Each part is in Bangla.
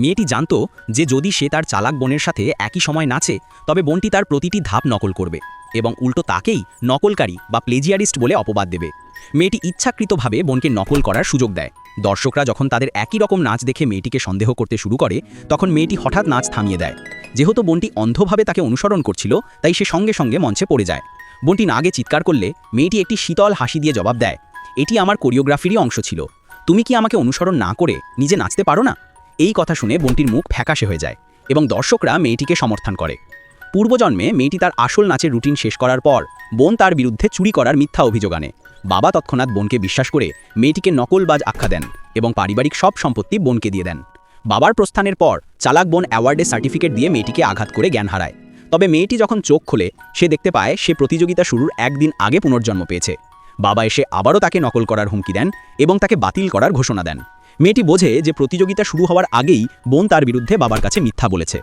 মেয়েটি জানত যে যদি সে তার চালাক বোনের সাথে একই সময় নাচে তবে বোনটি তার প্রতিটি ধাপ নকল করবে এবং উল্টো তাকেই নকলকারী বা প্লেজিয়ারিস্ট বলে অপবাদ দেবে। মেয়েটি ইচ্ছাকৃতভাবে বোনকে নকল করার সুযোগ দেয়। দর্শকরা যখন তাদের একই রকম নাচ দেখে মেয়েটিকে সন্দেহ করতে শুরু করে তখন মেয়েটি হঠাৎ নাচ থামিয়ে দেয়। যেহেতু বোনটি অন্ধভাবে তাকে অনুসরণ করছিল তাই সে সঙ্গে সঙ্গে মঞ্চে পড়ে যায়। বোনটি নাগে চিৎকার করলে মেয়েটি একটি শীতল হাসি দিয়ে জবাব দেয়, এটি আমার কোরিওগ্রাফিরই অংশ ছিল। তুমি কি আমাকে অনুসরণ না করে নিজে নাচতে পারো না? এই কথা শুনে বোনটির মুখ ফ্যাকাশে হয়ে যায় এবং দর্শকরা মেয়েটিকে সমর্থন করে। পূর্বজন্মে মেয়েটি তার আসল নাচের রুটিন শেষ করার পর বোন তার বিরুদ্ধে চুরি করার মিথ্যা অভিযোগ আনে। বাবা তৎক্ষণাৎ বোনকে বিশ্বাস করে মেয়েটিকে নকলবাজ আখ্যা দেন এবং পারিবারিক সব সম্পত্তি বোনকে দিয়ে দেন। বাবার প্রস্থানের পর চালাক বোন অ্যাওয়ার্ডে সার্টিফিকেট দিয়ে মেয়েটিকে আঘাত করে জ্ঞান হারায়। তবে মেয়েটি যখন চোখ খোলে সে দেখতে পায় সে প্রতিযোগিতা শুরুর একদিন আগে পুনর্জন্ম পেয়েছে। বাবা এসে আবারও তাকে নকল করার হুমকি দেন এবং তাকে বাতিল করার ঘোষণা দেন। মেয়েটি বোঝে যে প্রতিযোগিতা শুরু হওয়ার আগেই বোন তার বিরুদ্ধে বাবার কাছে মিথ্যা বলেছে।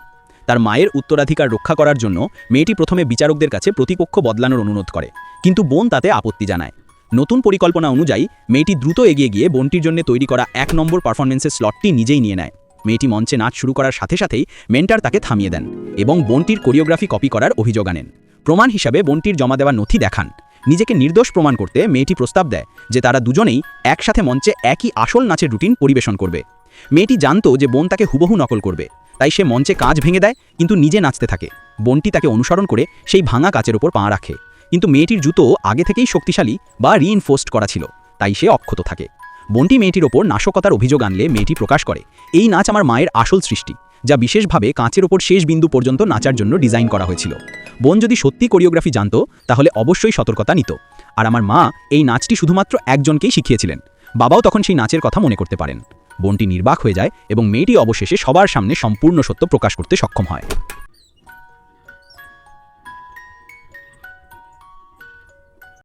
তার মায়ের উত্তরাধিকার রক্ষা করার জন্য মেয়েটি প্রথমে বিচারকদের কাছে প্রতিপক্ষ বদলানোর অনুরোধ করে, কিন্তু বোন তাতে আপত্তি জানায়। নতুন পরিকল্পনা অনুযায়ী মেয়েটি দ্রুত এগিয়ে গিয়ে বোনটির জন্য তৈরি করা 1 নম্বর পারফরমেন্সের স্লটটি নিজেই নিয়ে নেয়। মেয়েটি মঞ্চে নাচ শুরু করার সাথে সাথেই মেন্টার তাকে থামিয়ে দেন এবং বোনটির কোরিওগ্রাফি কপি করার অভিযোগ আনেন। প্রমাণ হিসাবে বোনটির জমা দেওয়া নথি দেখান। নিজেকে নির্দোষ প্রমাণ করতে মেয়েটি প্রস্তাব দেয় যে তারা দুজনেই একসাথে মঞ্চে একই আসল নাচের রুটিন পরিবেশন করবে। মেয়েটি জানত যে বোন তাকে হুবহু নকল করবে, তাই সে মঞ্চে কাঁচ ভেঙে দেয় কিন্তু নিজে নাচতে থাকে। বোনটি তাকে অনুসরণ করে সেই ভাঙা কাচের ওপর পা রাখে, কিন্তু মেয়েটির জুতো আগে থেকেই শক্তিশালী বা রিইনফোর্সড করা ছিল, তাই সে অক্ষত থাকে। বোনটি মেয়েটির ওপর নাশকতার অভিযোগ আনলে মেয়েটি প্রকাশ করে, এই নাচ আমার মায়ের আসল সৃষ্টি, যা বিশেষভাবে কাঁচের ওপর শেষ বিন্দু পর্যন্ত নাচার জন্য ডিজাইন করা হয়েছিল। বোন যদি সত্যি কোরিওগ্রাফি জানত তাহলে অবশ্যই সতর্কতা নিত। আর আমার মা এই নাচটি শুধুমাত্র একজনকেই শিখিয়েছিলেন। বাবাও তখন সেই নাচের কথা মনে করতে পারেন। বোনটি নির্বাক হয়ে যায় এবং মেয়েটি অবশেষে সবার সামনে সম্পূর্ণ সত্য প্রকাশ করতে সক্ষম হয়।